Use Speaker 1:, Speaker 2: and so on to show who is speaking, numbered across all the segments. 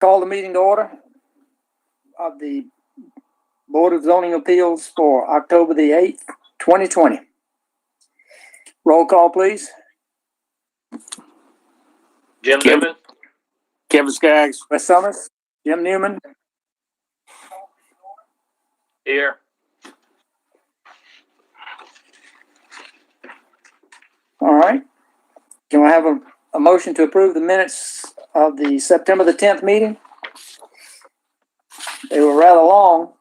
Speaker 1: Call the meeting to order of the Board of Zoning Appeals for October the 8th, 2020. Roll call, please.
Speaker 2: Jim Newman.
Speaker 3: Kevin Skaggs.
Speaker 1: Wes Summers. Jim Newman.
Speaker 2: Here.
Speaker 1: All right. Can I have a motion to approve the minutes of the September the 10th meeting? They were rather long.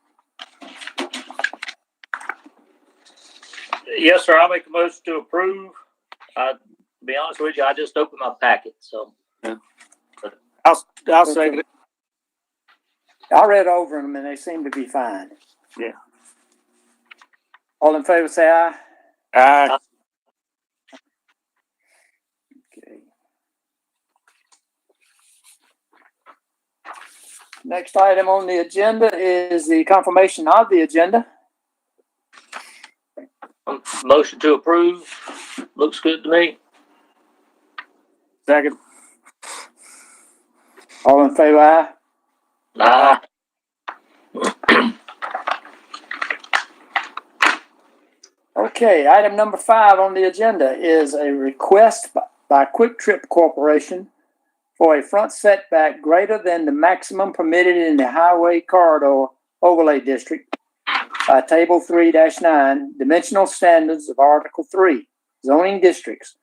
Speaker 2: Yes, sir. I'll make a motion to approve. To be honest with you, I just opened my packet, so.
Speaker 3: Yeah. I'll second it.
Speaker 1: I read over them and they seem to be fine.
Speaker 3: Yeah.
Speaker 1: All in favor, say aye.
Speaker 3: Aye.
Speaker 1: Okay. Next item on the agenda is the confirmation of the agenda.
Speaker 2: Motion to approve. Looks good to me.
Speaker 3: Second.
Speaker 1: All in favor, aye.
Speaker 2: Aye.
Speaker 1: Okay, item number 5 on the agenda is a request by Quick Trip Corporation for a front setback greater than the maximum permitted in the Highway Corridor Overlay District by Table 3-9, Dimensional Standards of Article 3, Zoning Districts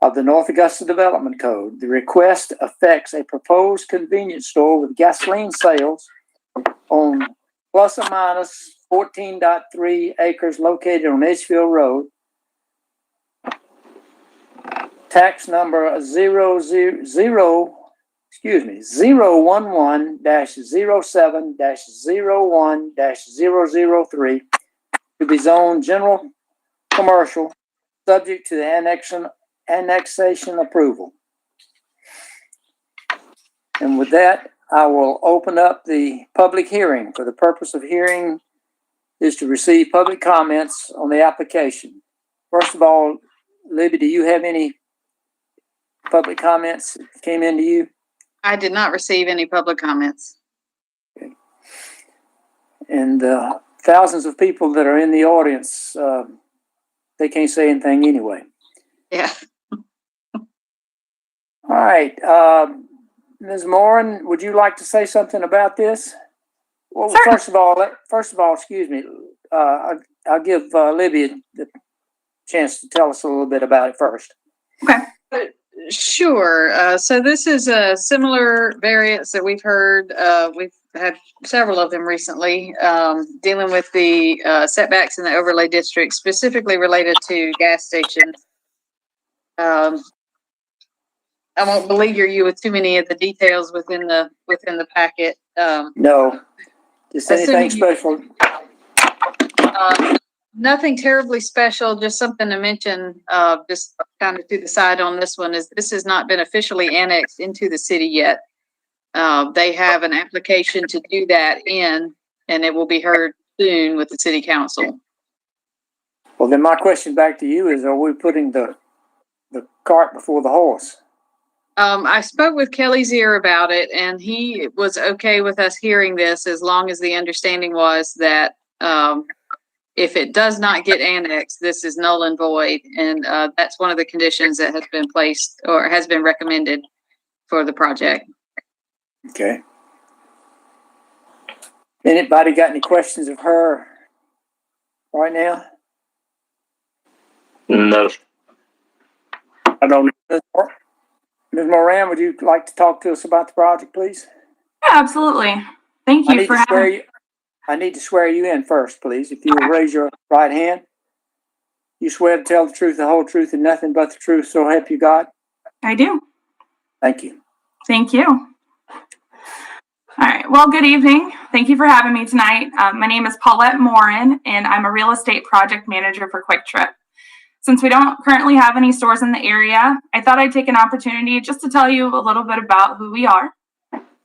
Speaker 1: of the North Augusta Development Code. The request affects a proposed convenience store with gasoline sales on plus or minus 14.3 acres located on Edgefield Road. Tax number 011-07-01-003 to be zoned general commercial, subject to the annexation approval. And with that, I will open up the public hearing. For the purpose of hearing is to receive public comments on the application. First of all, Libby, do you have any public comments that came into you?
Speaker 4: I did not receive any public comments.
Speaker 1: Okay. And thousands of people that are in the audience, they can't say anything anyway.
Speaker 4: Yeah.
Speaker 1: All right. Ms. Moran, would you like to say something about this? Well,
Speaker 5: Sure.
Speaker 1: First of all, excuse me. I'll give Libby the chance to tell us a little bit about it first.
Speaker 5: Okay.
Speaker 4: Sure. So this is a similar variance that we've heard. We've had several of them recently, dealing with the setbacks in the overlay district, specifically related to gas stations. I won't beleaguer you with too many of the details within the packet.
Speaker 1: No, just anything special.
Speaker 4: Nothing terribly special, just something to mention, just kind of to the side on this one is this has not been officially annexed into the city yet. They have an application to do that and it will be heard soon with the city council.
Speaker 1: Well, then my question back to you is, are we putting the cart before the horse?
Speaker 4: I spoke with Kelly Zier about it and he was okay with us hearing this as long as the understanding was that, if it does not get annexed, this is null and void. And that's one of the conditions that has been placed or has been recommended for the project.
Speaker 1: Okay. Anybody got any questions of her right now?
Speaker 2: No.
Speaker 3: I don't know.
Speaker 1: Ms. Moran, would you like to talk to us about the project, please?
Speaker 5: Yeah, absolutely. Thank you for having me.
Speaker 1: I need to swear you in first, please. If you will raise your right hand. You swear to tell the truth, the whole truth, and nothing but the truth, so help you God?
Speaker 5: I do.
Speaker 1: Thank you.
Speaker 5: Thank you. All right. Well, good evening. Thank you for having me tonight. My name is Paulette Morin, and I'm a real estate project manager for Quick Trip. Since we don't currently have any stores in the area, I thought I'd take an opportunity just to tell you a little bit about who we are.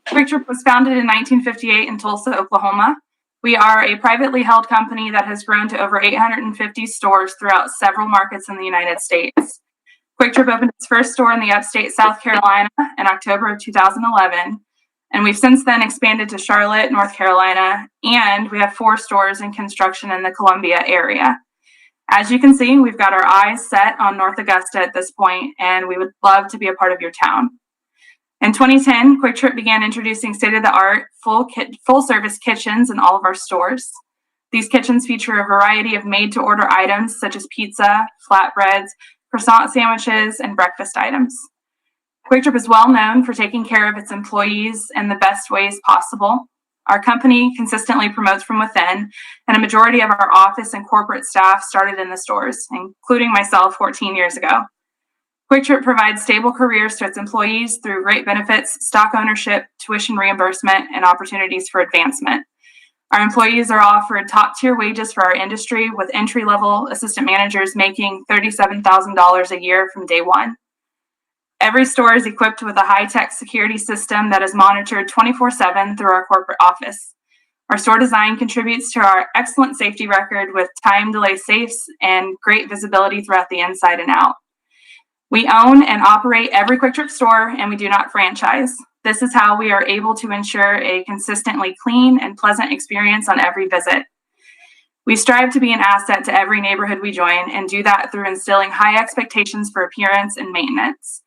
Speaker 5: Quick Trip was founded in 1958 in Tulsa, Oklahoma. We are a privately held company that has grown to over 850 stores throughout several markets in the United States. Quick Trip opened its first store in the upstate South Carolina in October of 2011, And we've since then expanded to Charlotte, North Carolina, and we have 4 stores in construction in the Columbia area. As you can see, we've got our eyes set on North Augusta at this point, and we would love to be a part of your town. In 2010, Quick Trip began introducing state-of-the-art full-service kitchens in all of our stores. These kitchens feature a variety of made-to-order items such as pizza, flatbreads, croissant sandwiches, and breakfast items. Quick Trip is well known for taking care of its employees in the best ways possible. Our company consistently promotes from within, and a majority of our office and corporate staff started in the stores, including myself 14 years ago. Quick Trip provides stable careers to its employees through great benefits, stock ownership, tuition reimbursement, and opportunities for advancement. Our employees are offered top-tier wages for our industry, with entry-level assistant managers making $37,000 a year from day one. Every store is equipped with a high-tech security system that is monitored 24/7 through our corporate office. Our store design contributes to our excellent safety record with time delay safes and great visibility throughout the inside and out. We own and operate every Quick Trip store, and we do not franchise. This is how we are able to ensure a consistently clean and pleasant experience on every visit. We strive to be an asset to every neighborhood we join and do that through instilling high expectations for appearance and maintenance.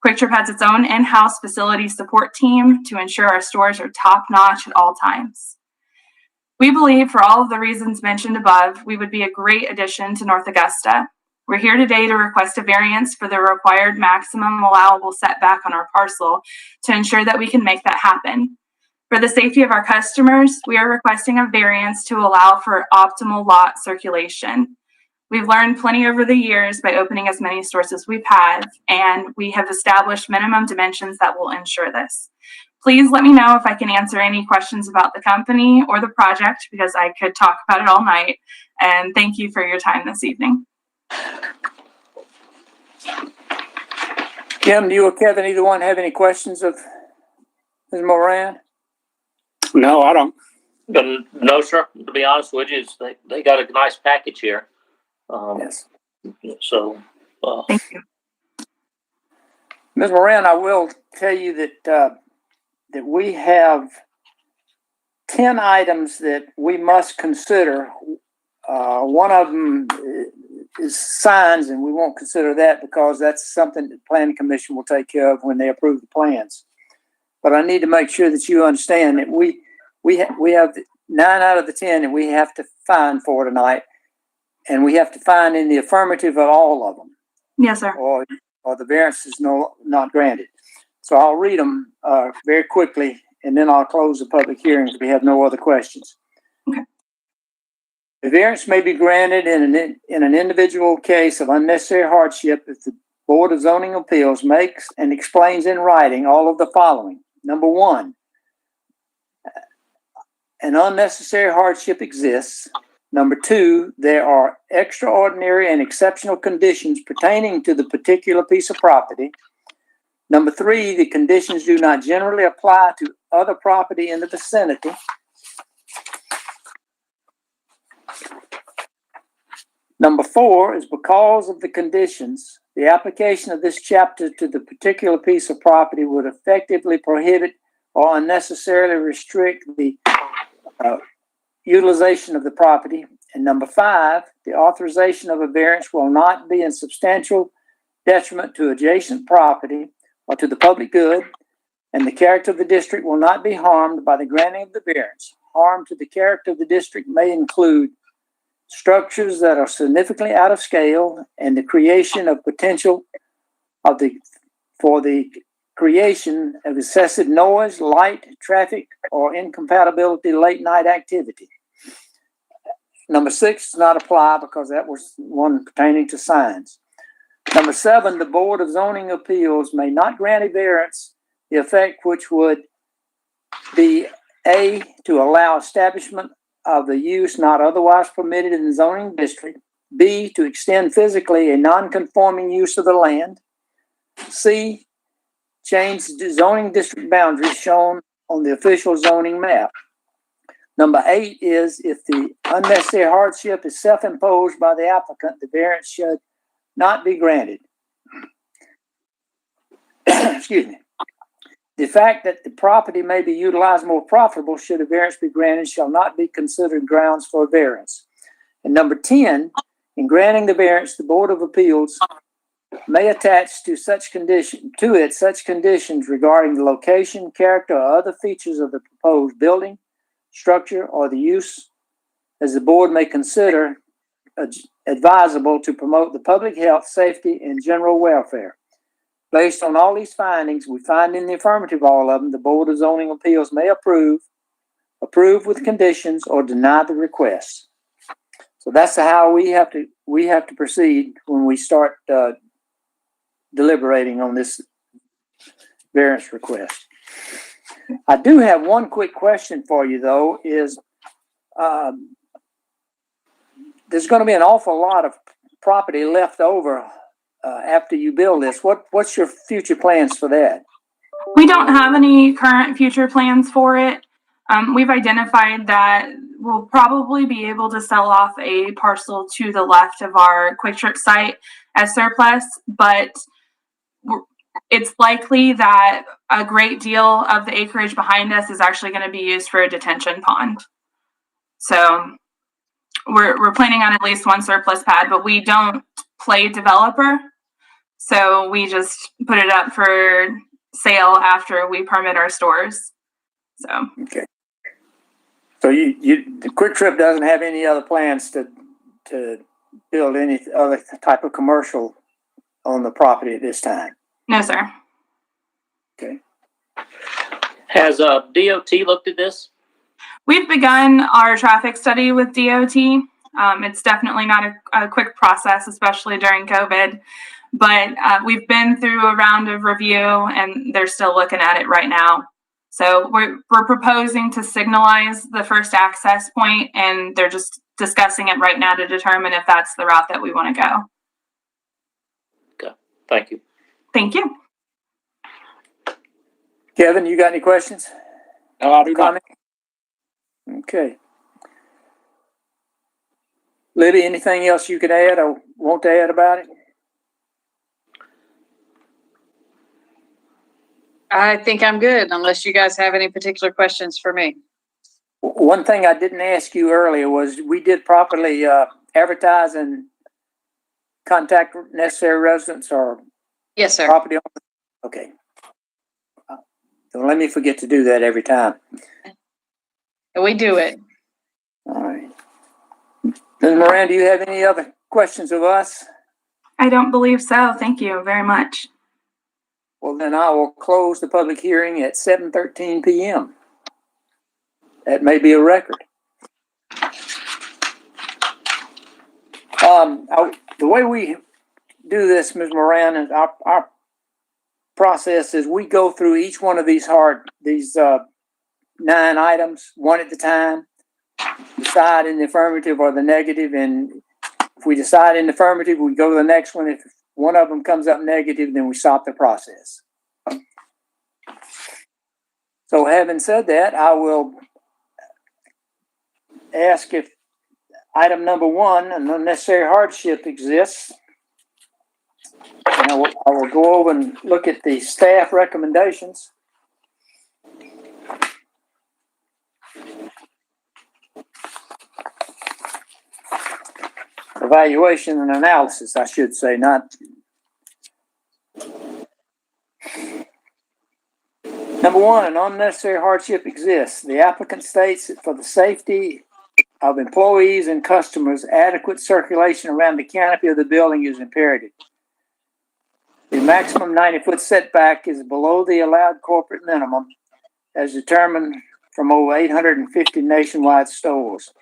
Speaker 5: Quick Trip has its own in-house facility support team to ensure our stores are top-notch at all times. We believe, for all of the reasons mentioned above, we would be a great addition to North Augusta. We're here today to request a variance for the required maximum allowable setback on our parcel to ensure that we can make that happen. For the safety of our customers, we are requesting a variance to allow for optimal lot circulation. We've learned plenty over the years by opening as many stores as we've had, and we have established minimum dimensions that will ensure this. Please let me know if I can answer any questions about the company or the project, because I could talk about it all night. And thank you for your time this evening.
Speaker 1: Kim, do you or Kevin, either one, have any questions of Ms. Moran?
Speaker 3: No, I don't.
Speaker 2: No, sir. To be honest with you, they got a nice package here.
Speaker 1: Yes.
Speaker 2: So,
Speaker 5: Thank you.
Speaker 1: Ms. Moran, I will tell you that that we have 10 items that we must consider. One of them is signs, and we won't consider that because that's something that the Planning Commission will take care of when they approve the plans. But I need to make sure that you understand that we have 9 out of the 10 that we have to find for tonight, and we have to find in the affirmative of all of them.
Speaker 5: Yes, sir.
Speaker 1: Or the variance is not granted. So I'll read them very quickly, and then I'll close the public hearing if we have no other questions.
Speaker 5: Okay.
Speaker 1: The variance may be granted in an individual case of unnecessary hardship if the Board of Zoning Appeals makes and explains in writing all of the following. Number 1, an unnecessary hardship exists. Number 2, there are extraordinary and exceptional conditions pertaining to the particular piece of property. Number 3, the conditions do not generally apply to other property in the vicinity. Number 4 is because of the conditions, the application of this chapter to the particular piece of property would effectively prohibit or unnecessarily restrict the utilization of the property. And number 5, the authorization of a variance will not be in substantial detriment to adjacent property or to the public good, and the character of the district will not be harmed by the granting of the variance. Harm to the character of the district may include structures that are significantly out of scale and the creation of potential for the creation of excessive noise, light, traffic, or incompatibility late night activity. Number 6 does not apply because that was one pertaining to signs. Number 7, the Board of Zoning Appeals may not grant a variance, the effect which would be A, to allow establishment of the use not otherwise permitted in the zoning district. B, to extend physically a non-conforming use of the land. C, change the zoning district boundaries shown on the official zoning map. Number 8 is if the unnecessary hardship is self-imposed by the applicant, the variance should not be granted. Excuse me. The fact that the property may be utilized more profitable should a variance be granted shall not be considered grounds for a variance. And number 10, in granting the variance, the Board of Appeals may attach to such conditions regarding the location, character, or other features of the proposed building, structure, or the use as the board may consider advisable to promote the public health, safety, and general welfare. Based on all these findings, we find in the affirmative all of them, the Board of Zoning Appeals may approve with conditions, or deny the request. So that's how we have to proceed when we start deliberating on this variance request. I do have one quick question for you, though, is there's going to be an awful lot of property left over after you build this. What's your future plans for that?
Speaker 5: We don't have any current future plans for it. We've identified that we'll probably be able to sell off a parcel to the left of our Quick Trip site as surplus, but it's likely that a great deal of the acreage behind us is actually going to be used for a detention pond. So we're planning on at least one surplus pad, but we don't play developer. So we just put it up for sale after we permit our stores. So
Speaker 1: okay. So the Quick Trip doesn't have any other plans to build any other type of commercial on the property at this time?
Speaker 5: No, sir.
Speaker 1: Okay.
Speaker 2: Has DOT looked at this?
Speaker 5: We've begun our traffic study with DOT. It's definitely not a quick process, especially during COVID, but we've been through a round of review and they're still looking at it right now. So we're proposing to signalize the first access point, and they're just discussing it right now to determine if that's the route that we want to go.
Speaker 2: Okay, thank you.
Speaker 5: Thank you.
Speaker 1: Kevin, you got any questions?
Speaker 3: No, I do not.
Speaker 1: Okay. Libby, anything else you could add or want to add about it?
Speaker 4: I think I'm good, unless you guys have any particular questions for me.
Speaker 1: One thing I didn't ask you earlier was we did properly advertise and contact necessary residents or
Speaker 4: Yes, sir.
Speaker 1: property owners? Okay. Don't let me forget to do that every time.
Speaker 4: We do it.
Speaker 1: All right. Ms. Moran, do you have any other questions of us?
Speaker 5: I don't believe so. Thank you very much.
Speaker 1: Well, then I will close the public hearing at 7:13 p.m. That may be a record. The way we do this, Ms. Moran, is our process is we go through each one of these 9 items, one at a time, decide in the affirmative or the negative, and if we decide in the affirmative, we go to the next one. If one of them comes up negative, then we stop the process. So having said that, I will ask if item number 1, an unnecessary hardship exists. And I will go over and look at the staff recommendations. Evaluation and analysis, I should say, not. Number 1, an unnecessary hardship exists. The applicant states that for the safety of employees and customers, adequate circulation around the canopy of the building is imperative. The maximum 90-foot setback is below the allowed corporate minimum as determined from over 850 nationwide stores.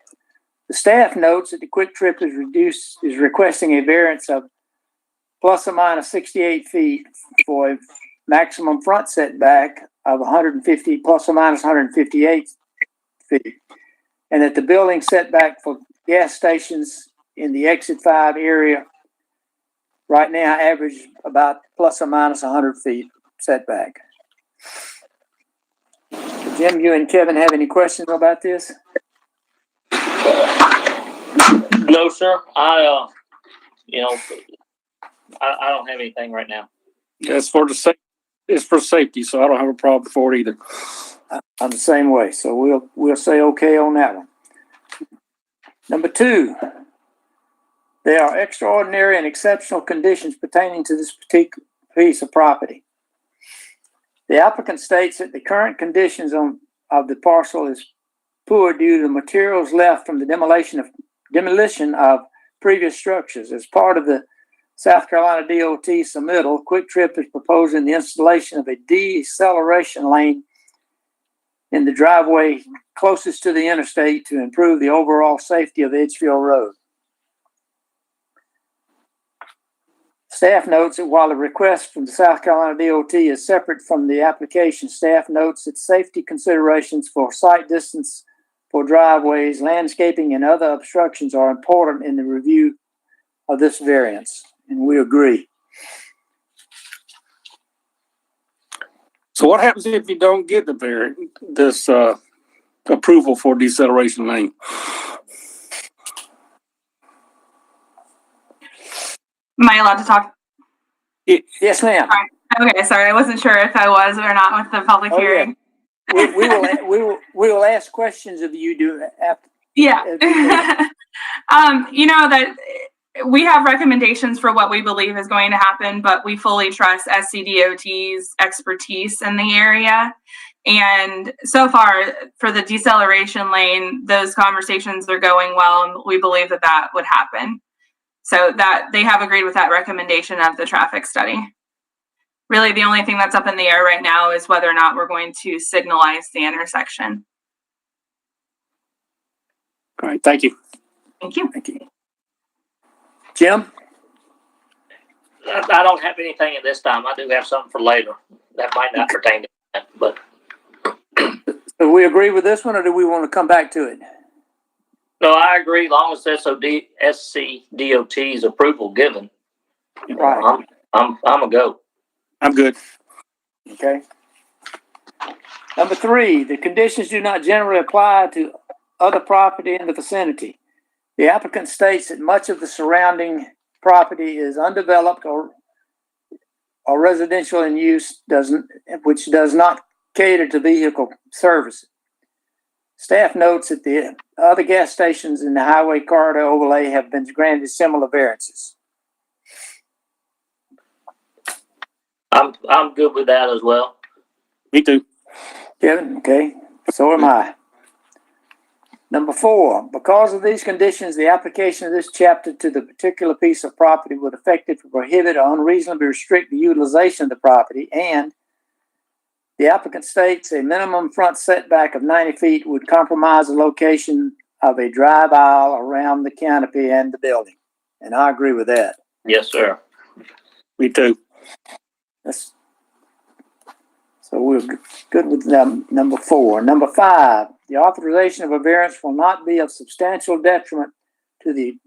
Speaker 1: The staff notes that the Quick Trip is requesting a variance of plus or minus 68 feet for a maximum front setback of 150 plus or minus 158 feet, and that the building setback for gas stations in the exit 5 area right now average about plus or minus 100 feet setback. Jim, you and Kevin have any questions about this?
Speaker 2: No, sir. I don't have anything right now.
Speaker 3: As for the safety it's for safety, so I don't have a problem for it either.
Speaker 1: I'm the same way, so we'll say okay on that one. Number 2, there are extraordinary and exceptional conditions pertaining to this particular piece of property. The applicant states that the current conditions of the parcel is poor due to the materials left from the demolition of previous structures. As part of the South Carolina DOT submittal, Quick Trip is proposing the installation of a deceleration lane in the driveway closest to the interstate to improve the overall safety of Edgefield Road. Staff notes that while the request from the South Carolina DOT is separate from the application, staff notes that safety considerations for sight distance for driveways, landscaping, and other obstructions are important in the review of this variance, and we agree.
Speaker 3: So what happens if you don't get this approval for deceleration lane?
Speaker 5: Am I allowed to talk?
Speaker 1: Yes, ma'am.
Speaker 5: Okay, sorry, I wasn't sure if I was or not with the public hearing.
Speaker 1: Yeah. we will ask questions of you after.
Speaker 5: Yeah. You know that we have recommendations for what we believe is going to happen, but we fully trust SCDOT's expertise in the area. And so far for the deceleration lane, those conversations are going well, and we believe that that would happen. So that they have agreed with that recommendation of the traffic study. Really, the only thing that's up in the air right now is whether or not we're going to signalize the intersection.
Speaker 3: All right, thank you.
Speaker 5: Thank you.
Speaker 1: Thank you. Jim?
Speaker 2: I don't have anything at this time. I do have something for later. That might not pertain to that, but.
Speaker 1: Do we agree with this one, or do we want to come back to it?
Speaker 2: No, I agree. As long as SCDOT's approval given,
Speaker 1: Right.
Speaker 2: I'm a go.
Speaker 3: I'm good.
Speaker 1: Okay. Number 3, the conditions do not generally apply to other property in the vicinity. The applicant states that much of the surrounding property is undeveloped or residential in use, which does not cater to vehicle service. Staff notes that the other gas stations in the highway corridor overlay have been granted similar variances.
Speaker 2: I'm good with that as well.
Speaker 3: Me too.
Speaker 1: Kevin, okay, so am I. Number 4, because of these conditions, the application of this chapter to the particular piece of property would effectively prohibit or unreasonably restrict the utilization of the property, and the applicant states a minimum front setback of 90 feet would compromise the location of a drive aisle around the canopy and the building. And I agree with that.
Speaker 2: Yes, sir.
Speaker 3: Me too.
Speaker 1: So we're good with number 4. Number 5, the authorization of a variance will not be of substantial detriment to the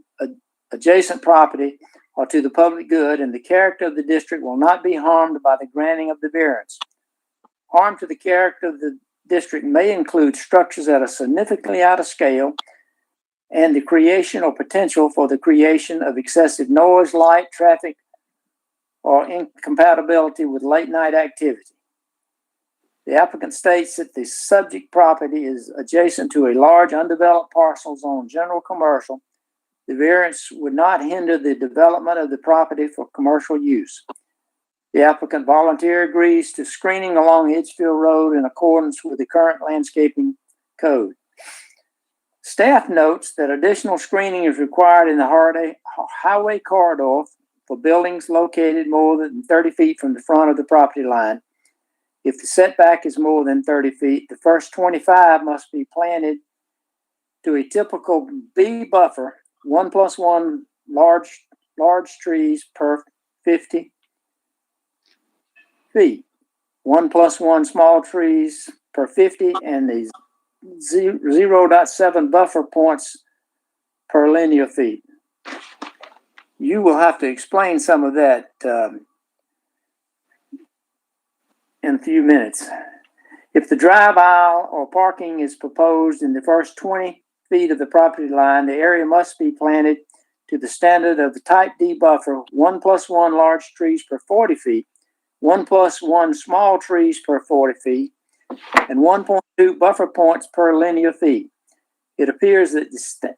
Speaker 1: adjacent property or to the public good, and the character of the district will not be harmed by the granting of the variance. Harm to the character of the district may include structures that are significantly out of scale and the creation or potential for the creation of excessive noise, light, traffic, or incompatibility with late night activity. The applicant states that the subject property is adjacent to a large undeveloped parcel zone, general commercial. The variance would not hinder the development of the property for commercial use. The applicant voluntarily agrees to screening along Edgefield Road in accordance with the current landscaping code. Staff notes that additional screening is required in the highway corridor for buildings located more than 30 feet from the front of the property line. If the setback is more than 30 feet, the first 25 must be planted to a typical B buffer, 1+1 large trees per 50 feet, 1+1 small trees per 50, and the 0.7 buffer points per linear feet. You will have to explain some of that in a few minutes. If the drive aisle or parking is proposed in the first 20 feet of the property line, the area must be planted to the standard of the type D buffer, 1+1 large trees per 40 feet, 1+1 small trees per 40 feet, and 1.2 buffer points per linear feet. It appears that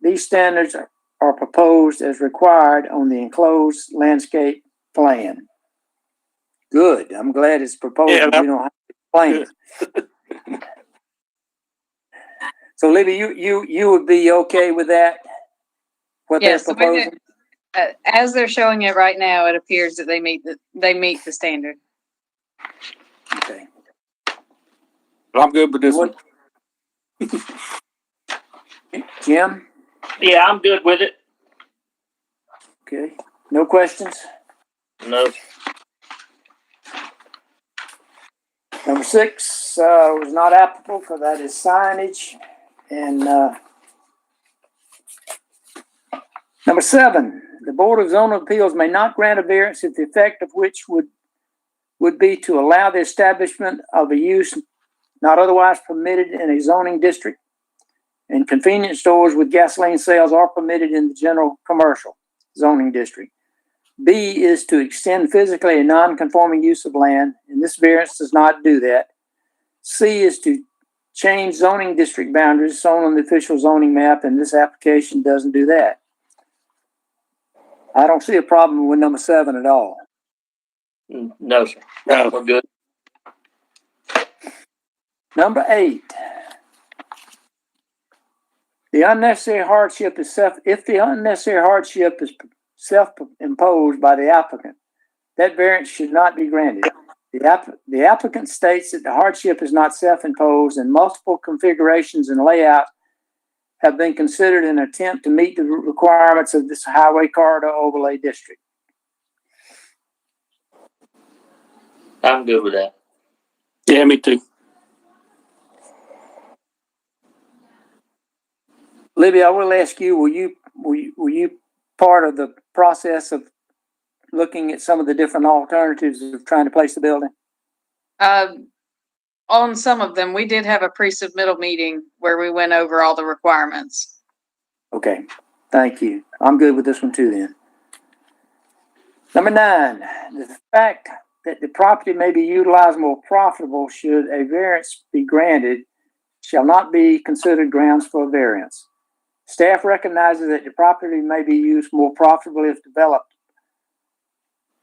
Speaker 1: these standards are proposed as required on the enclosed landscape plan. Good. I'm glad it's proposed.
Speaker 3: Yeah,
Speaker 1: We don't have to explain it. So, Libby, you would be okay with that? What
Speaker 4: Yes,
Speaker 1: they're
Speaker 4: the way
Speaker 1: proposing?
Speaker 4: as they're showing it right now, it appears that they meet the standard.
Speaker 1: Okay.
Speaker 3: I'm good with this one.
Speaker 1: Jim?
Speaker 2: Yeah, I'm good with it.
Speaker 1: Okay. No questions?
Speaker 2: No.
Speaker 1: Number 6 was not applicable because that is signage. And number 7, the Board of Zoning Appeals may not grant a variance if the effect of which would be to allow the establishment of a use not otherwise permitted in a zoning district. And convenience stores with gasoline sales are permitted in the general commercial zoning district. B is to extend physically a non-conforming use of land, and this variance does not do that. C is to change zoning district boundaries shown on the official zoning map, and this application doesn't do that. I don't see a problem with number 7 at all.
Speaker 2: No, sir.
Speaker 3: No.
Speaker 2: We're good.
Speaker 1: Number 8. The unnecessary hardship is if the unnecessary hardship is self-imposed by the applicant, that variance should not be granted. The applicant states that the hardship is not self-imposed and multiple configurations and layouts have been considered in an attempt to meet the requirements of this highway corridor overlay district.
Speaker 2: I'm good with that.
Speaker 3: Yeah, me too.
Speaker 1: Libby, I will ask you, were you part of the process of looking at some of the different alternatives of trying to place the building?
Speaker 4: On some of them, we did have a pre-submittal meeting where we went over all the requirements.
Speaker 1: Okay, thank you. I'm good with this one too then. Number 9, the fact that the property may be utilized more profitable should a variance be granted shall not be considered grounds for a variance. Staff recognizes that the property may be used more profitably if developed,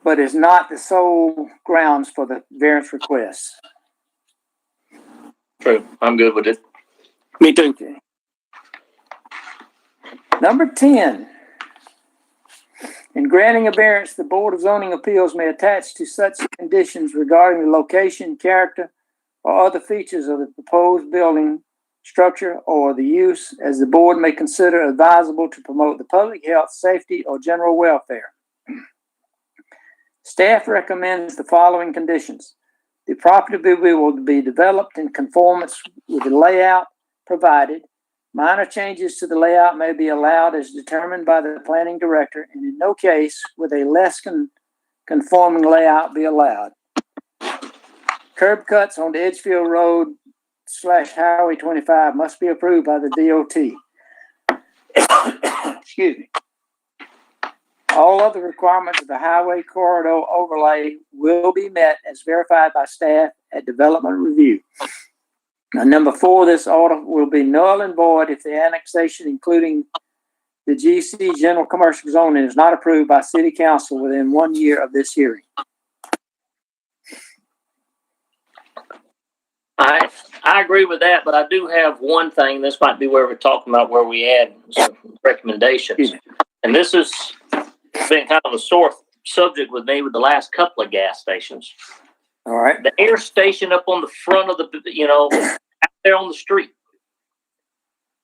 Speaker 1: but is not the sole grounds for the variance request.
Speaker 2: True. I'm good with it.
Speaker 3: Me too.
Speaker 1: Okay. Number 10. In granting a variance, the Board of Zoning Appeals may attach to such conditions regarding the location, character, or other features of the proposed building structure or the use as the board may consider advisable to promote the public health, safety, or general welfare. Staff recommends the following conditions. The property will be developed in conformance with the layout provided. Minor changes to the layout may be allowed as determined by the planning director, and in no case would a less conforming layout be allowed. Curb cuts on the Edgefield Road / Highway 25 must be approved by the DOT. Excuse me. All other requirements of the highway corridor overlay will be met as verified by staff at development review. Now, number 4, this order will be null and void if the annexation, including the GC general commercial zoning, is not approved by city council within 1 year of this hearing.
Speaker 2: I agree with that, but I do have one thing. This might be where we're talking about where we add some recommendations. And this has been kind of a sore subject with me with the last couple of gas stations.
Speaker 1: All right.
Speaker 2: The air station up on the front of the, out there on the street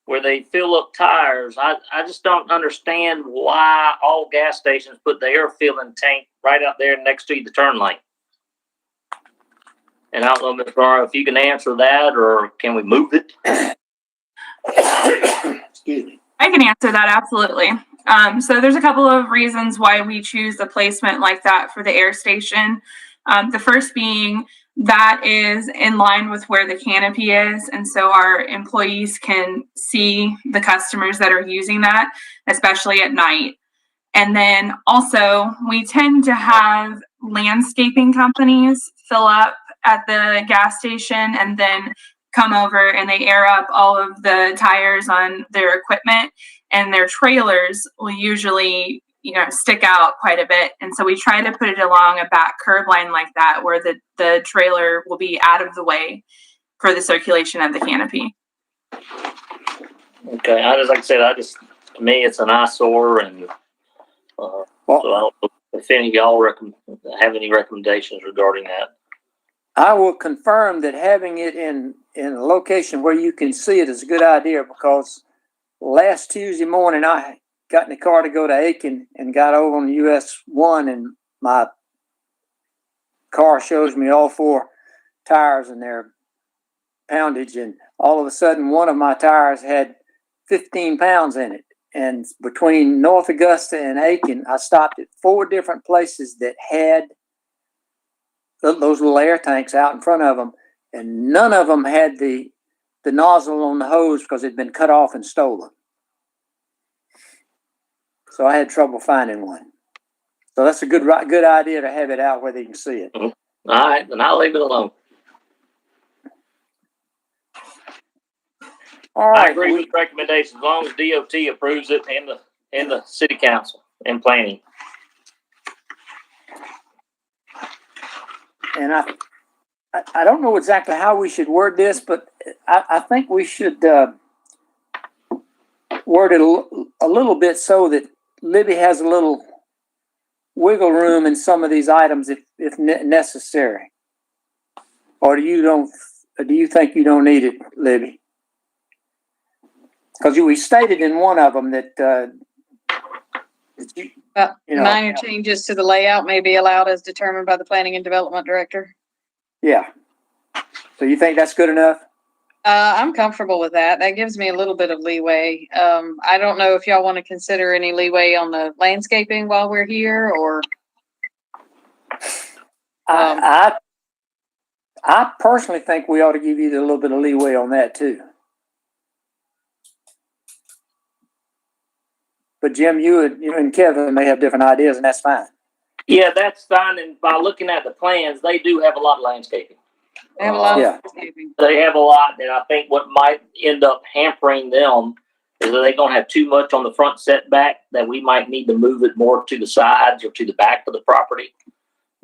Speaker 2: where they fill up tires. I just don't understand why all gas stations put the air filling tank right out there next to the turn lane. And I don't know, Ms. Barrow, if you can answer that, or can we move it?
Speaker 1: Excuse me.
Speaker 5: I can answer that, absolutely. So there's a couple of reasons why we choose a placement like that for the air station. The first being that is in line with where the canopy is, and so our employees can see the customers that are using that, especially at night. And then also, we tend to have landscaping companies fill up at the gas station and then come over and they air up all of the tires on their equipment, and their trailers will usually, stick out quite a bit. And so we try to put it along a back curb line like that, where the trailer will be out of the way for the circulation of the canopy.
Speaker 2: Okay, like I said, to me, it's an eyesore, and so I don't know if any of y'all have any recommendations regarding that.
Speaker 1: I will confirm that having it in a location where you can see it is a good idea, because last Tuesday morning I got in the car to go to Aiken and got over on US 1, and my car shows me all 4 tires and their poundage, and all of a sudden one of my tires had 15 pounds in it. And between North Augusta and Aiken, I stopped at 4 different places that had those little air tanks out in front of them, and none of them had the nozzle on the hose because it had been cut off and stolen. So I had trouble finding one. So that's a good idea to have it out where they can see it.
Speaker 2: All right, then I'll leave it alone.
Speaker 1: All right.
Speaker 2: I agree with the recommendation, as long as DOT approves it and the city council and planning.
Speaker 1: And I don't know exactly how we should word this, but I think we should word it a little bit so that Libby has a little wiggle room in some of these items if necessary. Or do you think you don't need it, Libby? Because we stated in one of them that
Speaker 4: minor changes to the layout may be allowed as determined by the planning and development director.
Speaker 1: Yeah. So you think that's good enough?
Speaker 4: I'm comfortable with that. That gives me a little bit of leeway. I don't know if y'all want to consider any leeway on the landscaping while we're here, or.
Speaker 1: I personally think we ought to give you a little bit of leeway on that too. But Jim, you and Kevin may have different ideas, and that's fine.
Speaker 2: Yeah, that's fine. And by looking at the plans, they do have a lot of landscaping.
Speaker 4: They have a lot of landscaping.
Speaker 2: They have a lot, and I think what might end up hampering them is that they're going to have too much on the front setback that we might need to move it more to the sides or to the back of the property.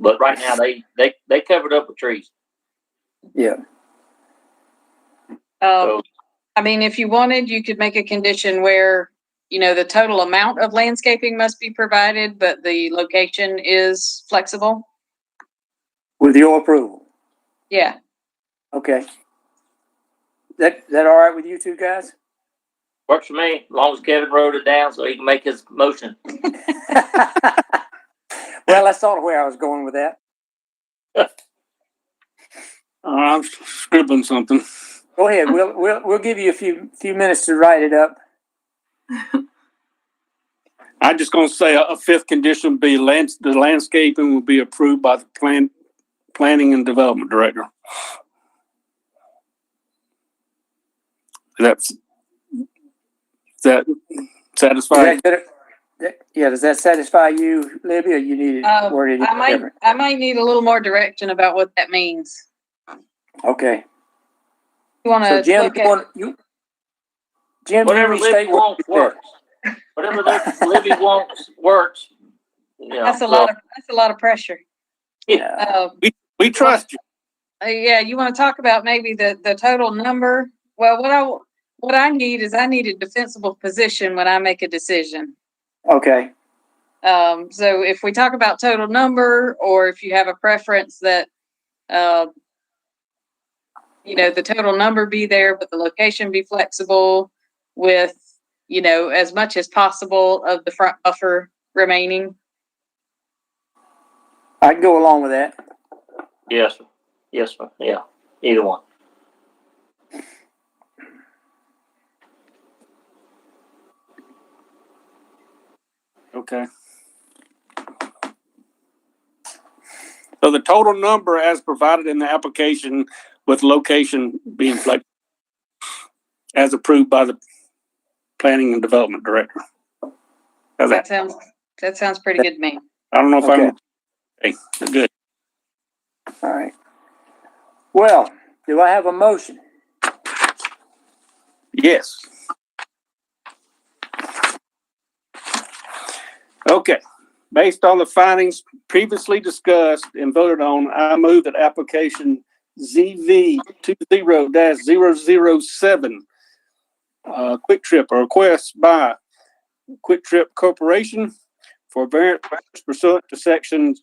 Speaker 2: But right now, they covered up with trees.
Speaker 1: Yeah.
Speaker 4: I mean, if you wanted, you could make a condition where, the total amount of landscaping must be provided, but the location is flexible.
Speaker 1: With your approval.
Speaker 4: Yeah.
Speaker 1: Okay. That all right with you two guys?
Speaker 2: Works for me, as long as Kevin wrote it down so he can make his motion.
Speaker 1: Well, that's sort of where I was going with that.
Speaker 3: I'm scribbling something.
Speaker 1: Go ahead. We'll give you a few minutes to write it up.
Speaker 3: I'm just going to say a 5th condition be the landscaping will be approved by the planning and development director. Does that satisfy?
Speaker 1: Does that satisfy you, Libby, or you need it worded different?
Speaker 4: I might need a little more direction about what that means.
Speaker 1: Okay.
Speaker 4: You want to
Speaker 1: Jim,
Speaker 2: whatever Libby wants works. Whatever Libby wants works.
Speaker 4: That's a lot of pressure.
Speaker 2: Yeah.
Speaker 3: We trust you.
Speaker 4: Yeah, you want to talk about maybe the total number? Well, what I need is I need a defensible position when I make a decision.
Speaker 1: Okay.
Speaker 4: So if we talk about total number, or if you have a preference that, the total number be there, but the location be flexible with, as much as possible of the front buffer remaining.
Speaker 1: I can go along with that.
Speaker 2: Yes. Yes, sir. Yeah. Either one.
Speaker 3: Okay. So the total number as provided in the application with location being flexible as approved by the planning and development director.
Speaker 4: That sounds That sounds pretty good to me.
Speaker 3: I don't know if
Speaker 1: Okay.
Speaker 3: okay, good.
Speaker 1: All right. Well, do I have a motion?
Speaker 3: Yes. Okay. Based on the findings previously discussed and voted on, I move that application ZV 20-007, Quick Trip, a request by Quick Trip Corporation for variance pursuant to section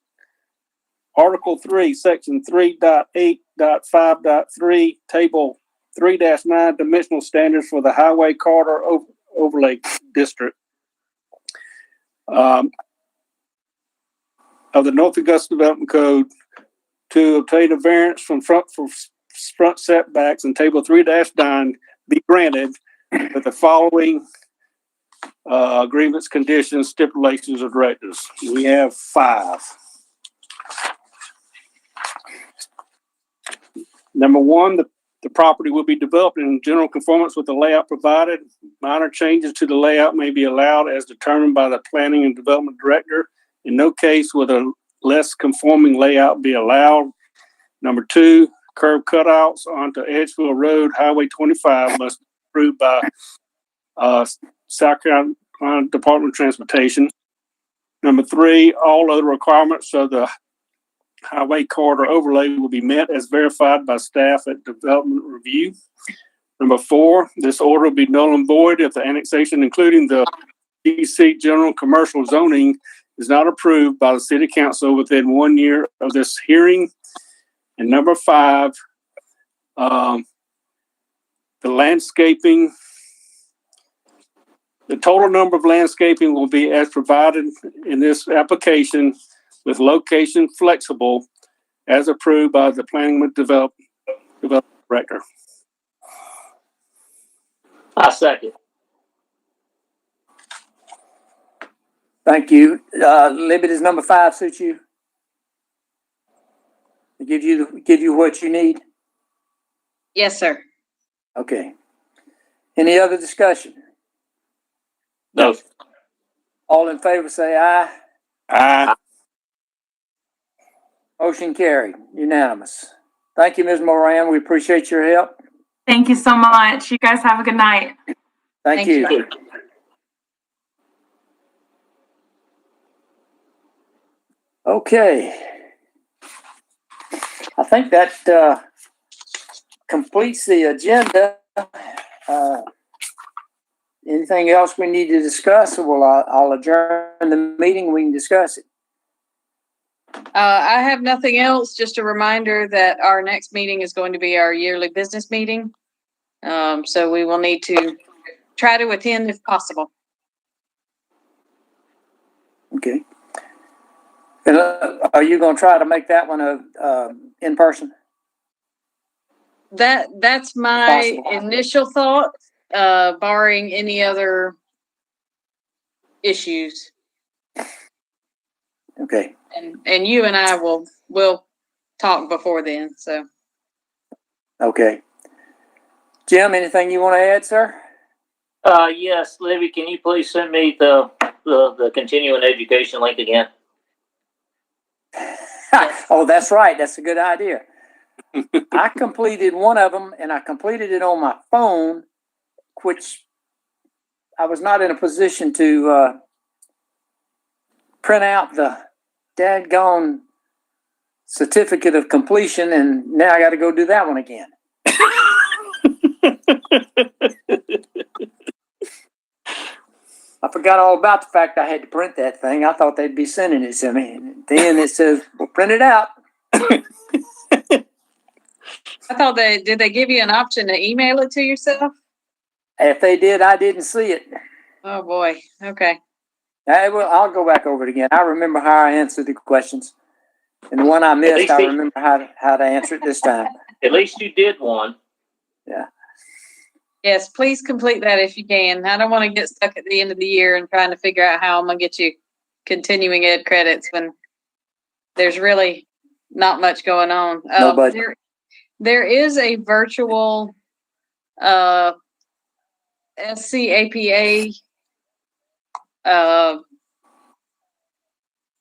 Speaker 3: Article 3, Section 3.8.5.3, Table 3-9, dimensional standards for the Highway Corridor Overlay District of the North Augusta Development Code to obtain a variance from front setbacks in Table 3-9 be granted with the following agreements, conditions, stipulations, or directives. We have 5. Number 1, the property will be developed in general conformance with the layout provided. Minor changes to the layout may be allowed as determined by the planning and development director. In no case will a less conforming layout be allowed. Number 2, curb cutouts onto Edgefield Road, Highway 25 must be approved by South Carolina Department of Transportation. Number 3, all other requirements of the Highway Corridor Overlay will be met as verified by staff at development review. Number 4, this order will be null and void if the annexation, including the DC general commercial zoning, is not approved by the city council within 1 year of this hearing. And number 5, the landscaping, the total number of landscaping will be as provided in this application with location flexible as approved by the planning and development director.
Speaker 2: I second.
Speaker 1: Thank you. Libby, does number 5 suit you? Give you what you need?
Speaker 4: Yes, sir.
Speaker 1: Okay. Any other discussion?
Speaker 2: No.
Speaker 1: All in favor say aye.
Speaker 3: Aye.
Speaker 1: Motion carried, unanimous. Thank you, Ms. Moran. We appreciate your help.
Speaker 5: Thank you so much. You guys have a good night.
Speaker 1: Thank you. Okay. I think that completes the agenda. Anything else we need to discuss? Well, I'll adjourn the meeting. We can discuss it.
Speaker 4: I have nothing else. Just a reminder that our next meeting is going to be our yearly business meeting. So we will need to try to attend if possible.
Speaker 1: Okay. And are you going to try to make that one in person?
Speaker 4: That's my initial thought, barring any other issues.
Speaker 1: Okay.
Speaker 4: And you and I will talk before then. So.
Speaker 1: Okay. Jim, anything you want to add, sir?
Speaker 2: Yes, Libby, can you please send me the continuing education link again?
Speaker 1: Oh, that's right. That's a good idea. I completed one of them, and I completed it on my phone, which I was not in a position to print out the dadgone certificate of completion, and now I got to go do that one again. I forgot all about the fact I had to print that thing. I thought they'd be sending it to me. And then it says, well, print it out.
Speaker 4: I thought did they give you an option to email it to yourself?
Speaker 1: If they did, I didn't see it.
Speaker 4: Oh boy. Okay.
Speaker 1: I'll go back over it again. I remember how I answered the questions. And the one I missed, I remember how to answer it this time.
Speaker 2: At least you did one.
Speaker 1: Yeah.
Speaker 4: Yes, please complete that if you can. I don't want to get stuck at the end of the year and trying to figure out how I'm going to get you continuing ed credits when there's really not much going on. There is a virtual SCAPA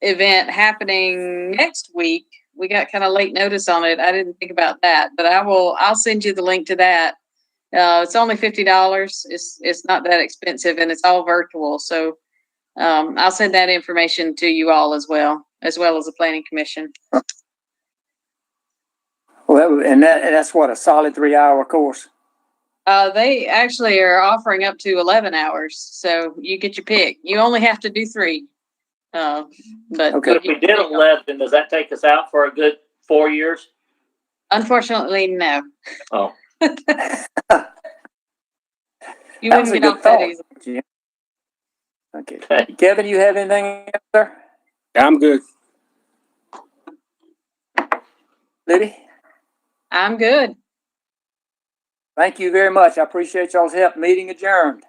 Speaker 4: event happening next week. We got kind of late notice on it. I didn't think about that, but I'll send you the link to that. It's only $50. It's not that expensive, and it's all virtual. So I'll send that information to you all as well as the Planning Commission.
Speaker 1: Well, and that's what, a solid 3-hour course.
Speaker 4: They actually are offering up to 11 hours, so you get your pick. You only have to do 3. But
Speaker 1: Okay.
Speaker 2: But if we did 11, does that take us out for a good 4 years?
Speaker 4: Unfortunately, no.
Speaker 2: Oh,
Speaker 4: You
Speaker 1: That was
Speaker 4: wouldn't
Speaker 1: a
Speaker 4: get
Speaker 1: good
Speaker 4: off that
Speaker 1: thought,
Speaker 4: easy.
Speaker 1: Jim. Okay. Kevin, you have anything else, sir?
Speaker 3: I'm good.
Speaker 1: Libby?
Speaker 4: I'm good.
Speaker 1: Thank you very much. I appreciate y'all's help. Meeting adjourned.